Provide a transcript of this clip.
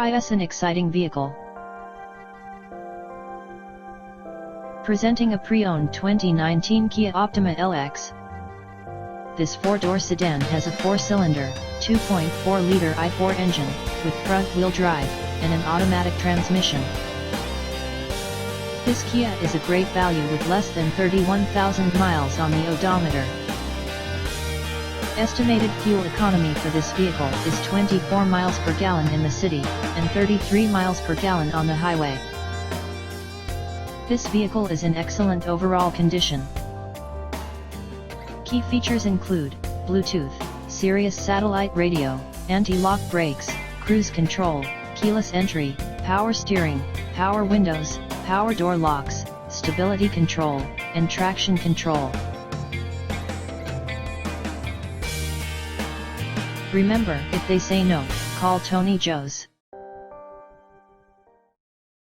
Is an exciting vehicle. Presenting a pre-owned 2019 Kia Optima LX. This four-door sedan has a four-cylinder, 2.4-liter i4 engine, with front-wheel drive, and an automatic transmission. This Kia is a great value with less than 31,000 miles on the odometer. Estimated fuel economy for this vehicle is 24 miles per gallon in the city, and 33 miles per gallon on the highway. This vehicle is in excellent overall condition. Key features include Bluetooth, Sirius satellite radio, anti-lock brakes, cruise control, keyless entry, power steering, power windows, power door locks, stability control, and traction control. Remember, if they say no, call Tony Joe's.